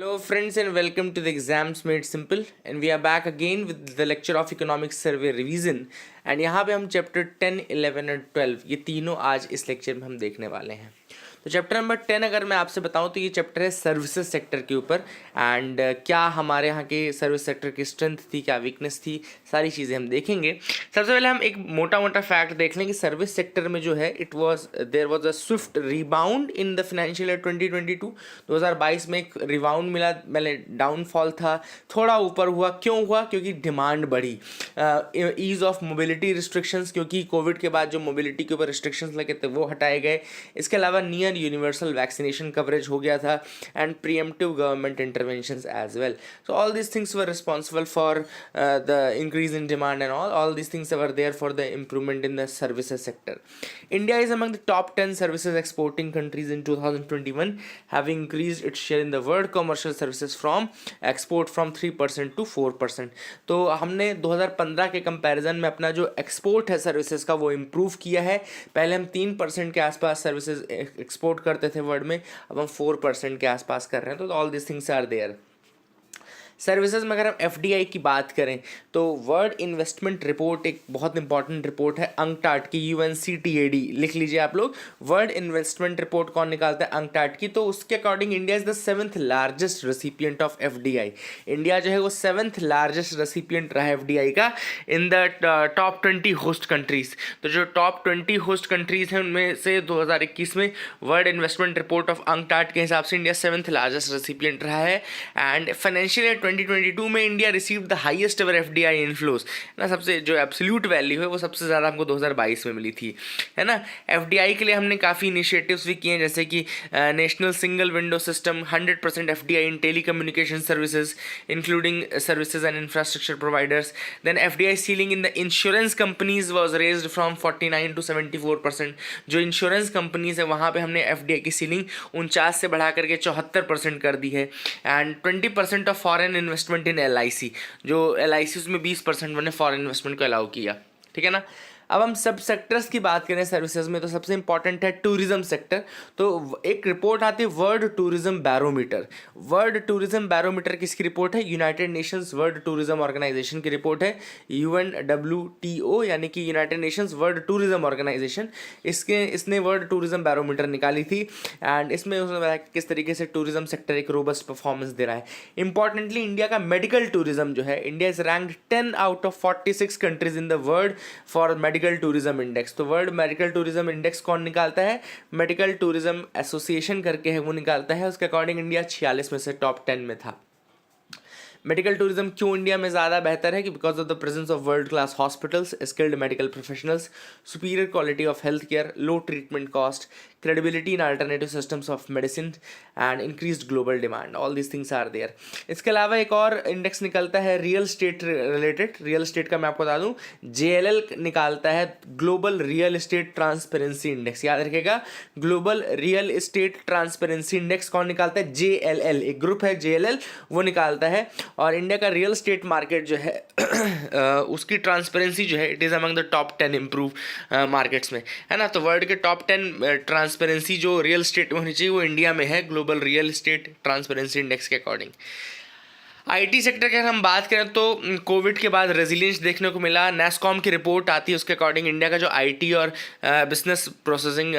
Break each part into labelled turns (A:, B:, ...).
A: Hello, friends, and welcome to the Exams Made Simple. And we are back again with the lecture of Economic Survey Revision. And यहाँ पे हम chapter 10, 11 और 12 ये तीनों आज इस लेक्चर में हम देखने वाले हैं. तो चैप्टर नंबर 10 अगर मैं आपसे बताऊं तो ये चैप्टर है सर्विसेज सेक्टर के ऊपर. एंड क्या हमारे यहाँ के सर्विस सेक्टर की स्ट्रेंथ थी, क्या वीकनेस थी, सारी चीज़ें हम देखेंगे. सबसे पहले हम एक मोटा मोटा फैक्ट देख लें कि सर्विस सेक्टर में जो है there was a swift rebound in the financial year 2022 में एक रिबाउंड मिला. पहले डाउनफॉल था, थोड़ा ऊपर हुआ. क्यों हुआ? क्योंकि डिमांड बढ़ी. ईज ऑफ मोबिलिटी रिस्ट्रिक्शंस, क्योंकि कोविड के बाद जो मोबिलिटी के ऊपर रिस्ट्रिक्शंस लगे थे वो हटाए गए. इसके अलावा नियर यूनिवर्सल वैक्सीनेशन कवरेज हो गया था and preemptive government interventions as well. So all these things were responsible for the increase in demand and all these things were there for the improvement in the services sector. India is among the top 10 services exporting countries in 2021, having increased its share in the world commercial services from export from 3% to 4%. तो हमने 2015 के comparison में अपना जो export है services का वो improve किया है. पहले हम 3% के आसपास सर्विसेज एक्सपोर्ट करते थे वर्ल्ड में, अब हम 4% के आसपास कर रहे हैं. तो all this things are there. Services में अगर हम एफडीआई की बात करें तो वर्ल्ड इन्वेस्टमेंट रिपोर्ट एक बहुत इंपॉर्टेंट रिपोर्ट है अंकटाड की, यूएनसीटीएडी लिख लीजिए आप लोग. वर्ल्ड इन्वेस्टमेंट रिपोर्ट कौन निकालता है? अंकटाड की. तो उसके according India is the 7th largest recipient of FDI. India जो है वो 7th लार्जेस्ट रेसिपिएंट रहा है एफडीआई का in the top 20 host countries. तो जो टॉप 20 होस्ट कंट्रीज हैं उनमें से 2021 में world investment report of UNCTAD के हिसाब से इंडिया 7th लार्जेस्ट रेसिपिएंट रहा है. एंड फाइनेंशियल 2022 में India receive the highest ever FDI inflows ना. सबसे जो एब्सोल्यूट वैल्यू है वो सबसे ज़्यादा हमको 2022 में मिली थी, है ना. एफडीआई के लिए हमने काफ़ी इनिशिएटिव्स भी किए हैं, जैसे कि national single window system, 100% FDI in telecommunication services including services and infrastructure providers. Then FDI ceiling in the insurance companies was raised from 49 to 74%. जो इंश्योरेंस कंपनीज है वहाँ पर हमने एफडीआई की सीलिंग 49 से बढ़ा करके 74% कर दी है. And 20% of foreign investment in LIC, जो एलआईसी उसमें 20% मैंने फॉरेन इन्वेस्टमेंट को अलाउ किया. ठीक है ना. अब हम सब सेक्टर्स की बात करें सर्विसेज में तो सबसे इंपॉर्टेंट है टूरिज्म सेक्टर. तो एक रिपोर्ट आती है World Tourism Barometer. World Tourism Barometer किसकी रिपोर्ट है? United Nations World Tourism Organization की रिपोर्ट है. UNWTO यानी कि United Nations World Tourism Organization, इसने वर्ल्ड टूरिज्म बैरोमीटर निकाली थी. एंड इसमें उसने बताया कि किस तरीके से टूरिज्म सेक्टर एक रोबस्ट परफॉर्मेंस दे रहा है. इंपॉर्टेंटली इंडिया का मेडिकल टूरिज्म जो है, India is ranked 10 out of 46 countries in the world for medical tourism index. तो वर्ल्ड मेडिकल टूरिज्म इंडेक्स कौन निकालता है? मेडिकल टूरिज्म एसोसिएशन करके है वो निकालता है. उसके अकॉर्डिंग इंडिया 46 में से टॉप 10 में था. मेडिकल टूरिज्म क्यों इंडिया में ज़्यादा बेहतर है? कि because of the presence of world class hospitals, skilled medical professionals, superior quality of health care, low treatment cost, credibility in alternative systems of medicine and increased global demand. all these things are there. इसके अलावा एक और index निकलता है real estate related. Real estate का मैं आपको बता दूं, JLL निकालता है global real estate transparency index. याद रखिएगा, global real estate transparency index कौन निकालता है? JLL, एक ग्रुप है JLL, वो निकालता है. और इंडिया का रियल स्टेट मार्केट जो है उसकी ट्रांसपेरेंसी जो है it is among the top 10 improve markets में, है ना. तो वर्ल्ड के टॉप 10 ट्रांसपेरेंसी जो रियल स्टेट में होनी चाहिए वो इंडिया में है global real estate transparency index के अकॉर्डिंग. आईटी सेक्टर की अगर हम बात करें तो कोविड के बाद रेजिलियंस देखने को मिला. नेस्कॉम की रिपोर्ट आती है, उसके अकॉर्डिंग इंडिया का जो आईटी और बिजनेस प्रोसेसिंग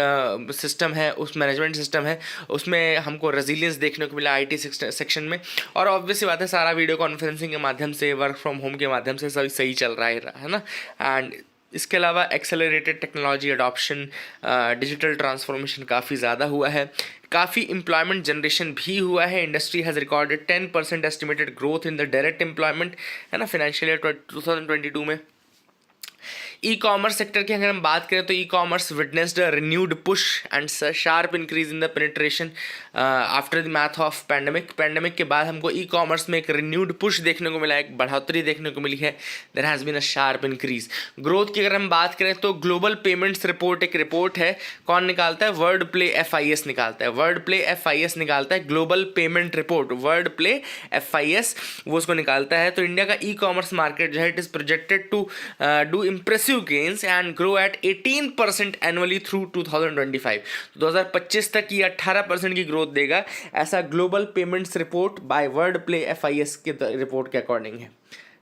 A: सिस्टम है, उस मैनेजमेंट सिस्टम है, उसमें हमको रेजिलियंस देखने को मिला आईटी सेक्शन में. और ऑब्वियसली बात है सारा वीडियो कॉन्फ्रेंसिंग के माध्यम से, वर्क फ्रॉम होम के माध्यम से सही चल रहा है ना. एंड इसके अलावा accelerated technology adoption, digital transformation काफ़ी ज़्यादा हुआ है. काफ़ी एम्प्लॉयमेंट जनरेशन भी हुआ है. Industry has recorded 10% estimated growth in the direct employment, है ना, फाइनेंशियल ईयर 2022 में. ई कॉमर्स सेक्टर की अगर हम बात करें तो e commerce witnessed a renewed push and sharp increase in the penetration after the math of pandemic के बाद हमको ई कॉमर्स में एक रिन्यूड पुश देखने को मिला, एक बढ़ोतरी देखने को मिली है. There has been a sharp increase. Growth की अगर हम बात करें तो ग्लोबल पेमेंट्स रिपोर्ट एक रिपोर्ट है, कौन निकालता है? वर्ल्ड प्ले FIS निकालता है. वर्ल्ड प्ले FIS निकालता है global payment report, world play FIS वो उसको निकालता है. तो इंडिया का ई कॉमर्स मार्केट जो है it is projected to do impressive explosive gains and grow at 18% annually through 2025. 2025 तक ये 18% की ग्रोथ देगा, ऐसा global payments report by word play FIS के रिपोर्ट के अकॉर्डिंग है,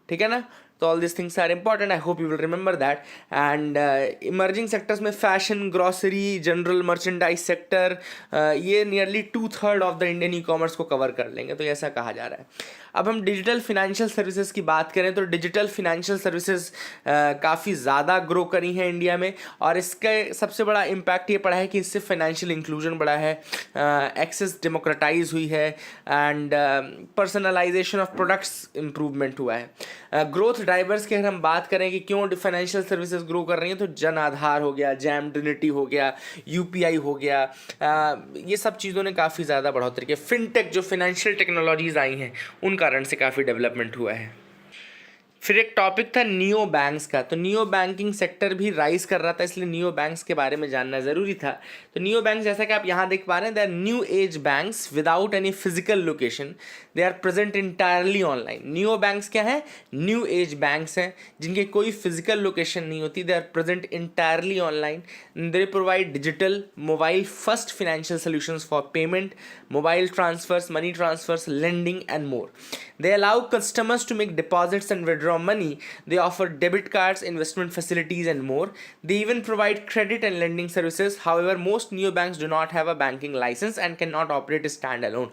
A: ठीक है ना। तो all this things are important, I hope you will remember that. And emerging sectors में fashion, grocery, general merchandise sector, ये nearly 2/3 of the Indian e commerce को कवर कर लेंगे, तो ऐसा कहा जा रहा है। अब हम डिजिटल फिनेंशियल सर्विसेज की बात करें तो डिजिटल फिनेंशियल सर्विसेज काफ़ी ज़्यादा ग्रो करी हैं इंडिया में, और इसका सबसे बड़ा इम्पैक्ट ये पड़ा है कि इससे फाइनेंशियल इंक्लूजन बढ़ा है, एक्सेस डेमोक्रेटाइज हुई है, and personalisation of products improvement हुआ है। ग्रोथ ड्राइवर्स की अगर हम बात करें कि क्यों फाइनेंशियल सर्विसेज ग्रो कर रही हैं, तो जन आधार हो गया, जैम ट्रिनिटी हो गया, UPI हो गया, ये सब चीज़ों ने काफ़ी ज़्यादा बढ़ोतरी की। फिनटेक जो फाइनेंशियल टेक्नोलॉजीज आई हैं उन कारण से काफ़ी डेवलपमेंट हुआ है। फिर एक टॉपिक था नियो बैंक्स का, तो नियो बैंकिंग सेक्टर भी राइज कर रहा था, इसलिए नियो बैंक्स के बारे में जानना ज़रूरी था। तो नियो बैंक्स जैसा कि आप यहाँ देख पा रहे हैं, they are new age banks without any physical location, they are present entirely online. Neo banks क्या है? न्यू एज बैंक्स हैं जिनके कोई फिजिकल लोकेशन नहीं होती, they are present entirely online, they provide digital mobile first financial solutions for payment, mobile transfers, money transfers, lending and more. They allow customers to make deposits and withdraw money. They offer debit cards, investment facilities, and more. They even provide credit and lending services. However, most neobanks do not have a banking license and cannot operate standalone.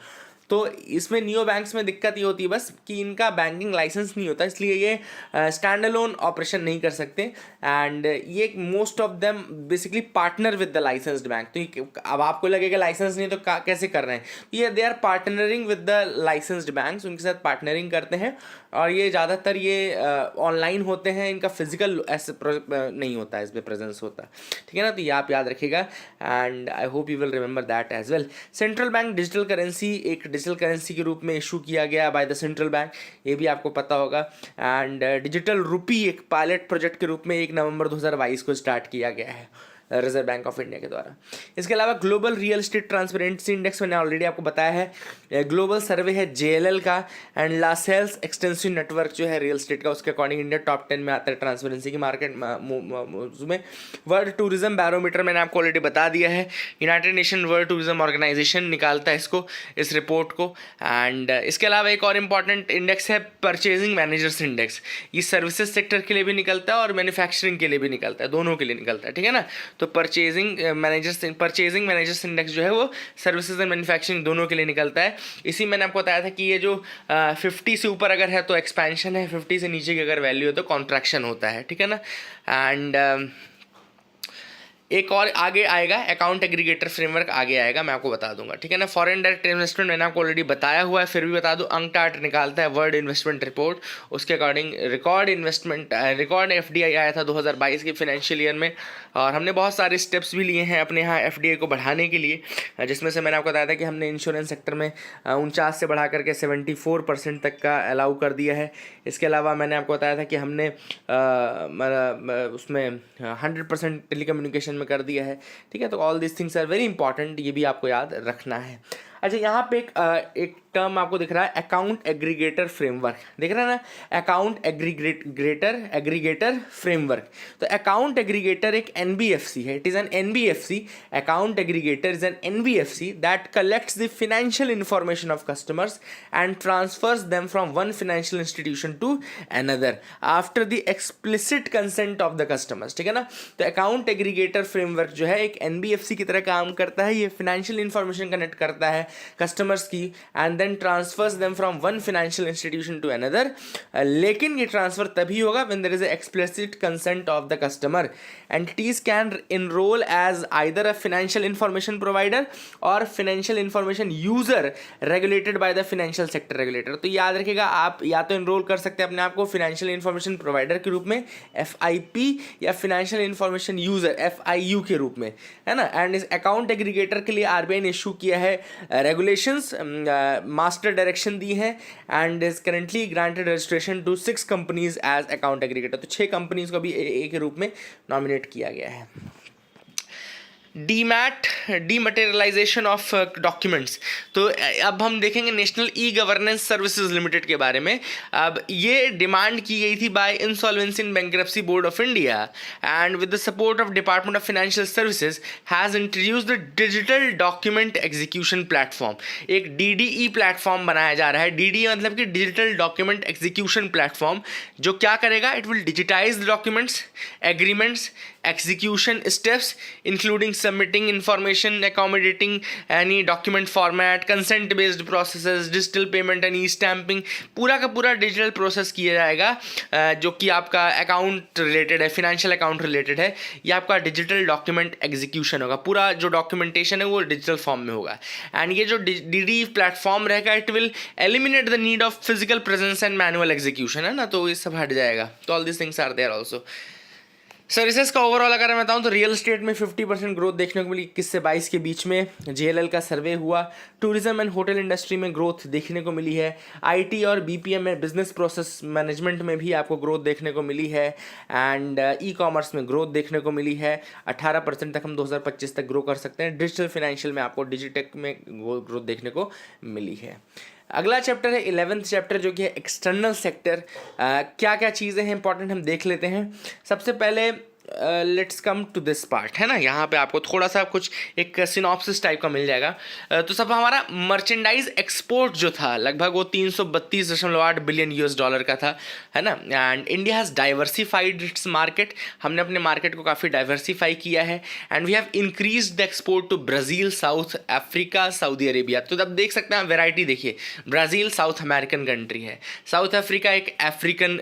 A: तो इसमें neo banks में दिक्कत ये होती है बस कि इनका बैंकिंग लाइसेंस नहीं होता, इसलिए ये स्टैंड अलोन ऑपरेशन नहीं कर सकते, एंड ये most of them basically partner with the licensed bank. तो अब आपको लगेगा लाइसेंस नहीं तो कैसे कर रहे हैं, ये they are partnering with the licensed banks, उनके साथ पार्टनरिंग करते हैं, और ये ज़्यादातर ये ऑनलाइन होते हैं, इनका फिजिकल ऐसे नहीं होता है, इसमें प्रेजेंस होता है, ठीक है ना। तो ये आप याद रखिएगा, and I hope you will remember that as well. Central bank digital currency एक डिजिटल करेंसी के रूप में इशू किया गया बाय द सेंट्रल बैंक, ये भी आपको पता होगा, एंड डिजिटल रुपी एक पायलट प्रोजेक्ट के रूप में 1 नवंबर 2022 को स्टार्ट किया गया है रिजर्व बैंक ऑफ इंडिया के द्वारा। इसके अलावा global real estate transparency index मैंने ऑलरेडी आपको बताया है, ग्लोबल सर्वे है JLL का, एंड लासेल्स एक्सटेंसिव नेटवर्क जो है रियल एस्टेट का, उसके अकॉर्डिंग इंडिया टॉप 10 में आता है ट्रांसपेरेंसी की मार्केट में। वर्ल्ड टूरिज्म बैरोमीटर मैंने आपको ऑलरेडी बता दिया है, United Nation World Tourism Organization निकालता है इसको, इस रिपोर्ट को। एंड इसके अलावा एक और इम्पॉर्टेंट इंडेक्स है परचेजिंग मैनेजर्स इंडेक्स, ये सर्विसेज सेक्टर के लिए भी निकलता है और मैन्युफैक्चरिंग के लिए भी निकलता है, दोनों के लिए निकलता है, ठीक है ना। तो परचेजिंग मैनेजर्स इंडेक्स जो है वो सर्विसेज एंड मैन्युफैक्चरिंग दोनों के लिए निकलता है। इसी मैंने आपको बताया था कि ये जो 50 से ऊपर अगर है तो एक्सपेंशन है, 50 से नीचे की अगर वैल्यू है तो कॉन्ट्रैक्शन होता है, ठीक है ना। एंड एक और आगे आएगा अकाउंट एग्रीगेटर फ्रेमवर्क, आगे आएगा, मैं आपको बता दूंगा, ठीक है ना। फॉरेन डायरेक्ट इन्वेस्टमेंट मैंने आपको ऑलरेडी बताया हुआ है, फिर भी बता दूं, अंकटाट निकालता है वर्ल्ड इन्वेस्टमेंट रिपोर्ट, उसके अकॉर्डिंग रिकॉर्ड FDI आया था 2022 के फाइनेंशियल ईयर में, और हमने बहुत सारे स्टेप्स भी लिए हैं अपने यहाँ FDI को बढ़ाने के लिए, जिसमें से मैंने आपको बताया था कि हमने इंश्योरेंस सेक्टर में 49 से बढ़ा करके 74% तक का अलाउ कर दिया है। इसके अलावा मैंने आपको बताया था कि हमने उसमें 100% टेलीकम्युनिकेशन में कर दिया है, ठीक है। तो all this things are very important, ये भी आपको याद रखना है। अच्छा, यहाँ पे एक टर्म आपको दिख रहा है अकाउंट एग्रीगेटर फ्रेमवर्क, दिख रहा है ना, अकाउंट एग्रीगेटर फ्रेमवर्क। तो अकाउंट एग्रीगेटर एक NBFC है, it is an NBFC, account aggregator is an NBFC that collects the financial information of customers and transfers them from one financial institution to another after the explicit consent of the customers, ठीक है ना। तो account aggregator framework जो है एक NBFC की तरह काम करता है, ये फाइनेंशियल इंफॉर्मेशन कनेक्ट करता है कस्टमर्स की, and then transfers them from one financial institution to another. लेकिन ये ट्रांसफर तभी होगा when there is a explicit consent of the customer. Entities can enrol as either a financial information provider और financial information user regulated by the financial sector regulator. तो याद रखिएगा, आप या तो एनरोल कर सकते हैं अपने आप को फाइनेंशियल इंफॉर्मेशन प्रोवाइडर के रूप में FIP, या फाइनेंशियल इंफॉर्मेशन यूजर FIU के रूप में, है ना। एंड इस अकाउंट एग्रीगेटर के लिए RBI ने इशू किया है रेगुलेशंस, मास्टर डायरेक्शन दी है, and is currently granted registration to 6 companies as account aggregator. तो 6 कंपनीज को भी AA के रूप में नॉमिनेट किया गया है। Dematerialisation of documents. तो अब हम देखेंगे national e governance services limited के बारे में। अब ये डिमांड की गई थी by insolvency and bankruptcy board of India and with the support of department of financial services has introduced the digital document execution platform. एक डीडीई प्लेटफॉर्म बनाया जा रहा है। डीडीई मतलब कि डिजिटल डॉक्यूमेंट एग्जीक्यूशन प्लेटफॉर्म, जो क्या करेगा, it will digitise the documents, agreements, execution steps including submitting information, accommodating any document format, consent based processes, digital payment and e-stamping, पूरा का पूरा डिजिटल प्रोसेस किया जाएगा। जो कि आपका अकाउंट रिलेटेड है, फिनेंशियल अकाउंट रिलेटेड है, ये आपका डिजिटल डॉक्यूमेंट एग्जीक्यूशन होगा। पूरा जो डॉक्यूमेंटेशन है वो डिजिटल फॉर्म में होगा। एंड ये जो डीडी प्लेटफॉर्म रहेगा, it will eliminate the need of physical presence and manual execution, है ना, तो ये सब हट जाएगा। तो all this things are there also. Services का ओवरऑल अगर मैं बताऊं तो रियल एस्टेट में 50% ग्रोथ देखने को मिली 21 से 22 के बीच में। जेएलएल का सर्वे हुआ। टूरिज्म एंड होटल इंडस्ट्री में ग्रोथ देखने को मिली है। आईटी और बीपीएम में, बिजनेस प्रोसेस मैनेजमेंट में भी आपको ग्रोथ देखने को मिली है। एंड ई कॉमर्स में ग्रोथ देखने को मिली है। 18% तक हम 2025 तक ग्रो कर सकते हैं। डिजिटल फाइनेंशियल में आपको डिजिटेक में ग्रोथ देखने को मिली है। अगला चैप्टर है 11th चैप्टर, जो कि है एक्सटर्नल सेक्टर। क्या क्या चीज़ें हैं इंपॉर्टेंट हम देख लेते हैं। सबसे पहले let's come to this part, है ना, यहाँ पे आपको थोड़ा सा कुछ एक सिनॉप्सिस टाइप का मिल जाएगा। तो सब हमारा मर्चेंडाइज एक्सपोर्ट जो था लगभग वो 332.8 बिलियन यूएस डॉलर का था, है ना। And India has diversified its market. हमने अपने मार्केट को काफ़ी डाइवर्सिफाई किया है। And we have increase the export to Brazil, South Africa, Saudi Arabia. तो अब देख सकते हैं वेराइटी देखिए, ब्राज़ील साउथ अमेरिकन कंट्री है, साउथ अफ्रीका एक अफ्रीकन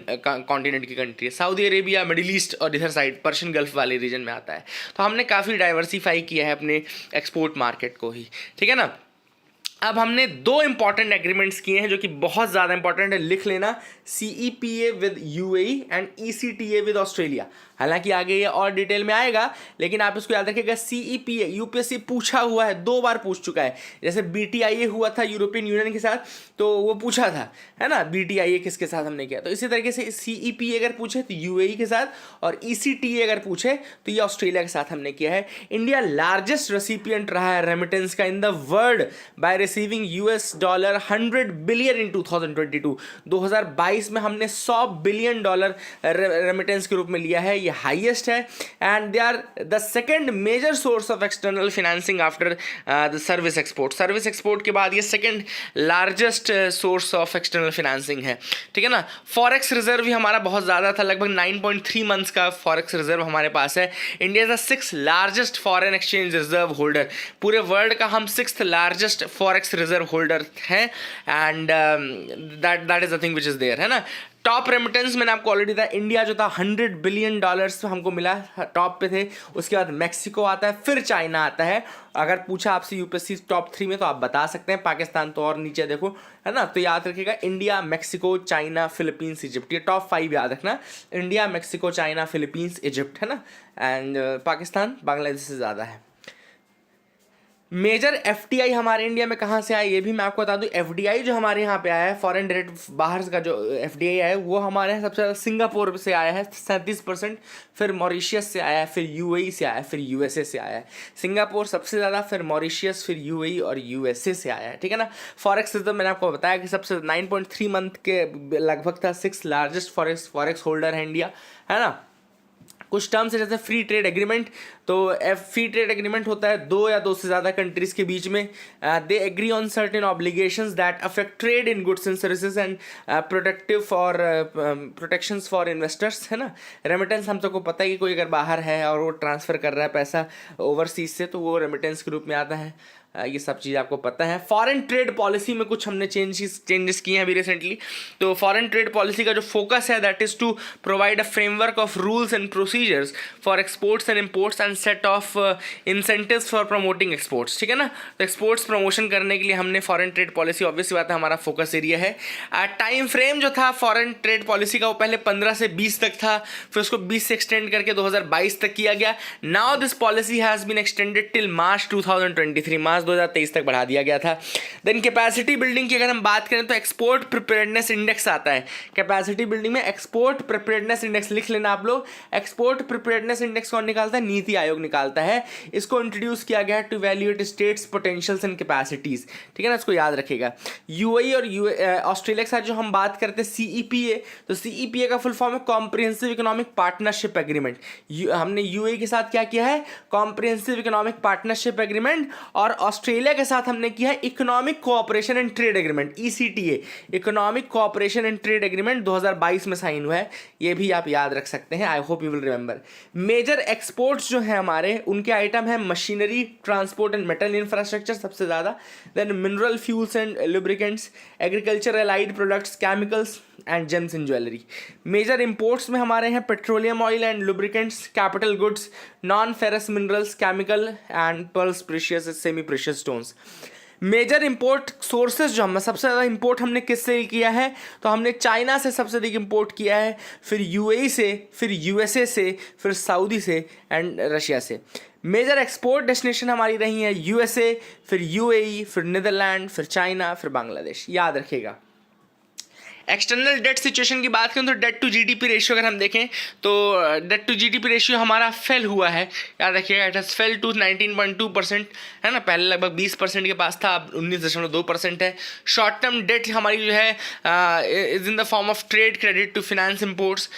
A: कॉन्टिनेंट की कंट्री है, सऊदी अरेबिया मिडिल ईस्ट और इधर साइड पर्शियन गल्फ वाले रीजन में आता है। तो हमने काफ़ी डाइवर्सिफाई किया है अपने एक्सपोर्ट मार्केट को ही, ठीक है ना। अब हमने 2 इंपॉर्टेंट एग्रीमेंट्स किए हैं जो कि बहुत ज़्यादा इंपॉर्टेंट है, लिख लेना। CEPA with UAE and ECTA with Australia. हालांकि आगे ये और डिटेल में आएगा, लेकिन आप इसको याद रखिएगा। CEPA यूपीएससी पूछा हुआ है, 2 बार पूछ चुका है। जैसे BTIA हुआ था यूरोपियन यूनियन के साथ, तो वो पूछा था, है ना, BTIA किसके साथ हमने किया। तो इसी तरीके से CEPA अगर पूछे तो UAE के साथ, और ECTA अगर पूछे तो ये ऑस्ट्रेलिया के साथ हमने किया है। इंडिया लार्जेस्ट रेसिपिएंट रहा है रेमिटेंस का in the world by receiving $100 billion in 2022। 2022 में हमने $100 बिलियन रेमिटेंस के रूप में लिया है। ये हाईएस्ट है। And they are the second major source of external financing after the service export. Service export के बाद ये second largest source of external financing है, ठीक है ना। फॉरेक्स रिजर्व भी हमारा बहुत ज़्यादा था, लगभग 9.3 मंथ्स का फॉरेक्स रिजर्व हमारे पास है। India is the 6th largest foreign exchange reserve holder. पूरे वर्ल्ड का हम 6th largest forex reserve holder हैं। And that is the thing which is there, है ना। टॉप रेमिटेंस मैंने आपको ऑलरेडी था, इंडिया जो था $100 बिलियन हमको मिला, टॉप पे थे। उसके बाद मैक्सिको आता है, फिर चाइना आता है। अगर पूछा आपसे यूपीएससी टॉप 3 में तो आप बता सकते हैं। पाकिस्तान तो और नीचे देखो, है ना। तो याद रखिएगा India, Mexico, China, Philippines, Egypt, ये टॉप 5 याद रखना। India, Mexico, China, Philippines, Egypt, है ना। एंड पाकिस्तान, बांग्लादेश से ज़्यादा है। मेजर FDI हमारे इंडिया में कहाँ से आया ये भी मैं आपको बता दूं। FDI जो हमारे यहाँ पे आया है, फॉरेन डायरेक्ट बाहर का जो FDI है, वो हमारे यहाँ सबसे ज़्यादा सिंगापुर से आया है 37%, फिर मॉरिशियस से आया है, फिर UAE से आया है, फिर USA से आया है। सिंगापुर सबसे ज़्यादा, फिर मॉरिशियस, फिर UAE और USA से आया है, ठीक है ना। फॉरेक्स रिजर्व मैंने आपको बताया कि सबसे 9.3 मंथ के लगभग था। 6th लार्जेस्ट फॉरेक्स होल्डर है इंडिया, है ना। कुछ टर्म्स है जैसे फ्री ट्रेड एग्रीमेंट। तो फ्री ट्रेड एग्रीमेंट होता है 2 या 2 से ज़्यादा कंट्रीज के बीच में। They agree on certain obligations that affect trade in goods and services and protections for investors, है ना। रेमिटेंस हम सबको पता है कि कोई अगर बाहर है और वो ट्रांसफ़र कर रहा है पैसा ओवरसीज से, तो वो रेमिटेंस के रूप में आता है। ये सब चीज़ आपको पता है। फॉरेन ट्रेड पॉलिसी में कुछ हमने चेंजेस किए हैं अभी रिसेंटली। तो फॉरेन ट्रेड पॉलिसी का जो फोकस है that is to provide a framework of rules and procedures for exports and imports and set of incentives for promoting exports, ठीक है ना। तो एक्सपोर्ट्स प्रमोशन करने के लिए हमने फॉरेन ट्रेड पॉलिसी, ऑब्वियस बात है, हमारा फोकस एरिया है। टाइम फ्रेम जो था फॉरेन ट्रेड पॉलिसी का, वो पहले 15 से 20 तक था, फिर उसको 20 से एक्सटेंड करके 2022 तक किया गया। Now this policy has been extended till March 2023, March March 2023 तक बढ़ा दिया गया था। देन कैपेसिटी बिल्डिंग की अगर हम बात करें तो एक्सपोर्ट प्रिपेयर्डनेस इंडेक्स आता है। कैपेसिटी बिल्डिंग में एक्सपोर्ट प्रिपेयर्डनेस इंडेक्स लिख लेना आप लोग। एक्सपोर्ट प्रिपेयर्डनेस इंडेक्स कौन निकालता है? नीति आयोग निकालता है। इसको इंट्रोड्यूस किया गया है to evaluate states potentials and capacities, ठीक है ना, इसको याद रखिएगा। यूएई और ऑस्ट्रेलिया के साथ जो हम बात करते हैं सीईपीए, तो सीईपीए का फुल फॉर्म है कॉम्प्रिहेंसिव इकोनॉमिक पार्टनरशिप एग्रीमेंट। हमने यूएई के साथ क्या किया है? Comprehensive economic partnership agreement. और ऑस्ट्रेलिया के साथ हमने किया है economic cooperation and trade agreement, ECTA, economic cooperation and trade agreement 2022 में साइन हुआ है। ये भी आप याद रख सकते हैं। I hope you will remember. Major exports जो है हमारे, उनके आइटम है machinery, transport and metal infrastructure सबसे ज़्यादा, then mineral fuels and lubricants, agriculture allied products, chemicals and gems in jewellery. Major imports में हमारे हैं petroleum oil and lubricants, capital goods, non ferrous minerals, chemical and pearls, precious, semi precious stones. Major import sources जो हम सबसे ज़्यादा import हमने किससे किया है? तो हमने चाइना से सबसे अधिक इंपोर्ट किया है, फिर यूएई से, फिर यूएसए से, फिर सऊदी से एंड रशिया से। मेजर एक्सपोर्ट डेस्टिनेशन हमारी रही है यूएसए, फिर यूएई, फिर नीदरलैंड, फिर चाइना, फिर बांग्लादेश। याद रखिएगा। एक्सटर्नल डेट सिचुएशन की बात करें तो डेट टू जीडीपी रेशियो अगर हम देखें तो डेट टू जीडीपी रेशियो हमारा फेल हुआ है। याद रखिएगा, इट हैज़ फेल टू 19.2%, है ना। पहले लगभग 20% के पास था, अब 19.2% है। शॉर्ट टर्म डेट हमारी जो है is in the form of trade credit to finance imports.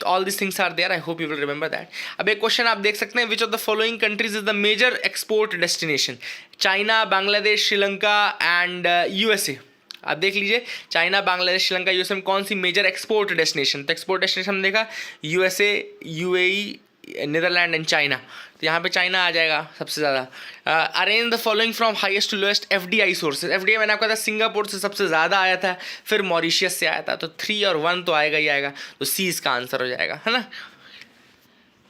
A: All this things are there, I hope you will remember that. अब एक क्वेश्चन आप देख सकते हैं, which of the following countries is the major export destination? China, Bangladesh, Sri Lanka and USA. आप देख लीजिए, China, Bangladesh, Sri Lanka, USA में कौन सी मेजर एक्सपोर्ट डेस्टिनेशन? तो एक्सपोर्ट डेस्टिनेशन हमने देखा USA, UAE, Netherland and China. तो यहाँ पे चाइना आ जाएगा सबसे ज़्यादा। Arrange the following from highest to lowest FDI sources. FDI मैंने आपको कहा था सिंगापुर से सबसे ज़्यादा आया था, फिर मॉरिशियस से आया था, तो 3 और 1 तो आएगा ही आएगा, तो सी इसका आंसर हो जाएगा, है ना।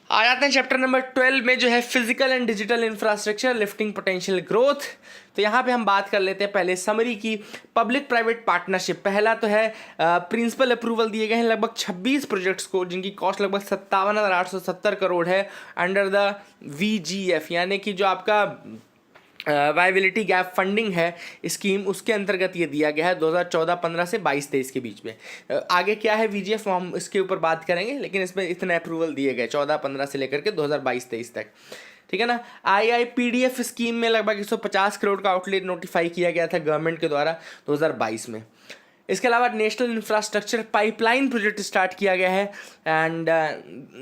A: आ जाते हैं चैप्टर नंबर 12 में, जो है physical and digital infrastructure lifting potential growth. तो यहाँ पे हम बात कर लेते हैं पहले समरी की। पब्लिक प्राइवेट पार्टनरशिप, पहला तो है प्रिंसिपल अप्रूवल दिए गए हैं लगभग 26 प्रोजेक्ट्स को, जिनकी कॉस्ट लगभग 57,870 करोड़ है अंडर द VGF, यानी कि जो आपका वायबिलिटी गैप फंडिंग है स्कीम, उसके अंतर्गत ये दिया गया है 2014-15 से 22-23 के बीच में। आगे क्या है VGF हम इसके ऊपर बात करेंगे, लेकिन इसमें इतने अप्रूवल दिए गए 14-15 से लेकर के 2022-23 तक, ठीक है ना। IIPDF स्कीम में लगभग 150 करोड़ का आउटलेट नोटिफाई किया गया था गवर्नमेंट के द्वारा 2022 में। इसके अलावा national infrastructure pipeline project start किया गया है एंड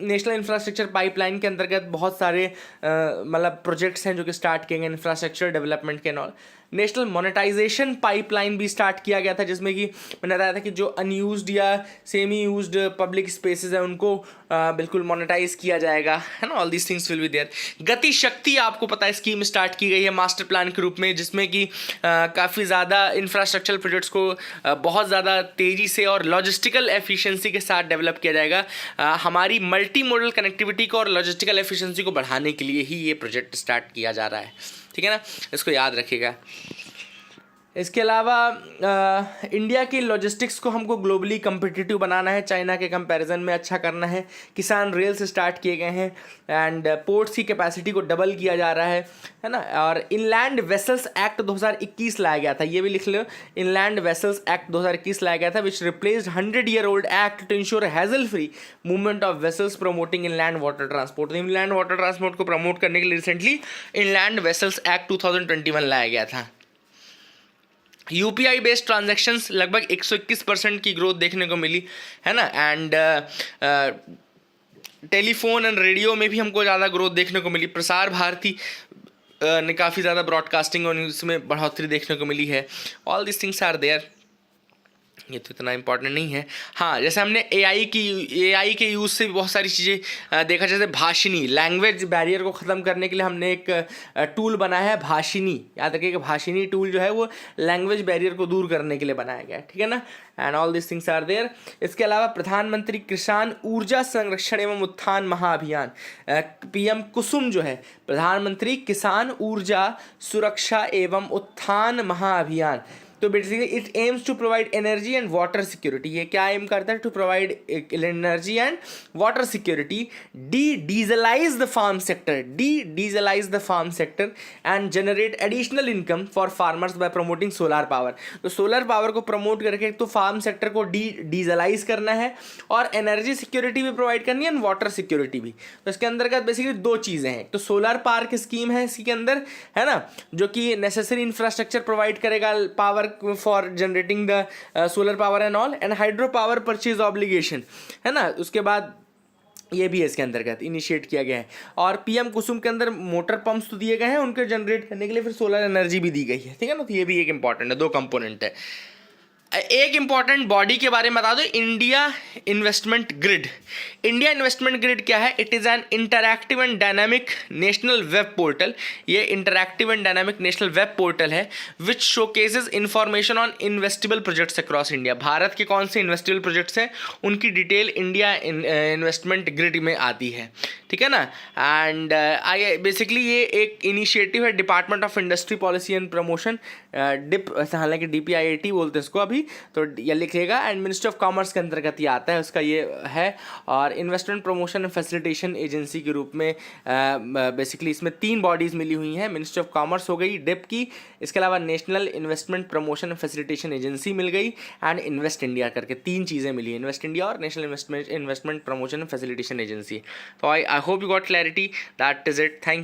A: नेशनल इंफ्रास्ट्रक्चर पाइपलाइन के अंतर्गत बहुत सारे मतलब प्रोजेक्ट्स हैं जो कि स्टार्ट किए गए इंफ्रास्ट्रक्चर डेवलपमेंट के नॉल। नेशनल मोनेटाइजेशन पाइपलाइन भी स्टार्ट किया गया था, जिसमें कि मैंने बताया था कि जो अनयूज्ड या सेमी यूज्ड पब्लिक स्पेसेस है उनको बिल्कुल मोनेटाइज किया जाएगा, है ना। All these things will be there. Gati Shakti आपको पता है स्कीम स्टार्ट की गई है मास्टर प्लान के रूप में, जिसमें कि काफ़ी ज़्यादा इंफ्रास्ट्रक्चर प्रोजेक्ट्स को बहुत ज़्यादा तेज़ी से और लॉजिस्टिकल एफिशिएंसी के साथ डेवलप किया जाएगा। हमारी मल्टी मॉडल कनेक्टिविटी को और लॉजिस्टिकल एफिशिएंसी को बढ़ाने के लिए ही ये प्रोजेक्ट स्टार्ट किया जा रहा है, ठीक है ना, इसको याद रखिएगा। इसके अलावा इंडिया की लॉजिस्टिक्स को हमको ग्लोबली कम्पिटिटिव बनाना है, चाइना के कंपैरिजन में अच्छा करना है। किसान रेल से स्टार्ट किए गए हैं एंड पोर्ट्स की कैपेसिटी को डबल किया जा रहा है ना। और इनलैंड वेसल्स एक्ट 2021 लाया गया था, ये भी लिख लो, इनलैंड वेसल्स एक्ट 2021 लाया गया था, which replaced 100-year-old act to ensure hassle free movement of vessels promoting inland water transport. Inland water transport को प्रमोट करने के लिए रिसेंटली इनलैंड वेसल्स एक्ट 2021 लाया गया था। यूपीआई बेस्ड ट्रांजैक्शंस लगभग 121% की ग्रोथ देखने को मिली, है ना। एंड टेलीफोन एंड रेडियो में भी हमको ज़्यादा ग्रोथ देखने को मिली। प्रसार भारती ने काफ़ी ज़्यादा ब्रॉडकास्टिंग और न्यूज़ में बढ़ोतरी देखने को मिली है। All this things are there, ये तो इतना इंपॉर्टेंट नहीं है। हाँ, जैसे हमने एआई के यूज़ से भी बहुत सारी चीज़ें देखा, जैसे भाषिनी, लैंग्वेज बैरियर को ख़त्म करने के लिए हमने एक टूल बनाया है भाषिनी। याद रखिए कि भाषिनी टूल जो है वो लैंग्वेज बैरियर को दूर करने के लिए बनाया गया है, ठीक है ना। And all this things are there. इसके अलावा प्रधानमंत्री किसान ऊर्जा संरक्षण एवं उत्थान महाअभियान, PM कुसुम जो है, प्रधानमंत्री किसान ऊर्जा सुरक्षा एवं उत्थान महाअभियान, तो basically it aims to provide energy and water security. ये क्या एम करता है? To provide energy and water security, dieselise the farm sector, dieselise the farm sector and generate additional income for farmers by promoting solar power. तो solar power को promote करके तो farm sector को डीजलाइज करना है और एनर्जी सिक्योरिटी भी provide करनी है एंड वाटर सिक्योरिटी भी। तो इसके अंतर्गत बेसिकली दो चीज़ें हैं। तो सोलर पार्क स्कीम है इसके अंदर, है ना, जो कि नेसेसरी इंफ्रास्ट्रक्चर प्रोवाइड करेगा power for generating the solar power and all, and hydro power purchase obligation, है ना। उसके बाद ये भी है इसके अंतर्गत इनिशिएट किया गया है। और पीएम कुसुम के अंदर मोटर पंप्स तो दिए गए हैं, उनके जनरेट करने के लिए फिर सोलर एनर्जी भी दी गई है, ठीक है ना। तो ये भी एक इंपॉर्टेंट है, दो कंपोनेंट है। एक इंपॉर्टेंट बॉडी के बारे में बता दो, India investment grid. India investment grid क्या है? It is an interactive and dynamic national web portal. ये interactive and dynamic national web portal है which showcases information on investable projects across India. Bharat के कौन से इन्वेस्टेबल प्रोजेक्ट्स हैं उनकी detail India investment grid में आती है, ठीक है ना। एंड आई बेसिकली ये एक इनिशिएटिव है department of industry policy and promotion, डिप, हालांकि DPIIT बोलते हैं इसको अभी, तो ये लिखिएगा, एंड मिनिस्ट्री ऑफ कॉमर्स के अंतर्गत ये आता है, उसका ये है। और investment promotion and facilitation agency के रूप में बेसिकली इसमें 3 बॉडीज़ मिली हुई हैं। मिनिस्ट्री ऑफ कॉमर्स हो गई, डिप की, इसके अलावा national investment promotion and facilitation agency मिल गई, एंड इन्वेस्ट इंडिया करके 3 चीज़ें मिली, इन्वेस्ट इंडिया और national investment promotion and facilitation agency. तो I hope you got clarity, that is it, thank you.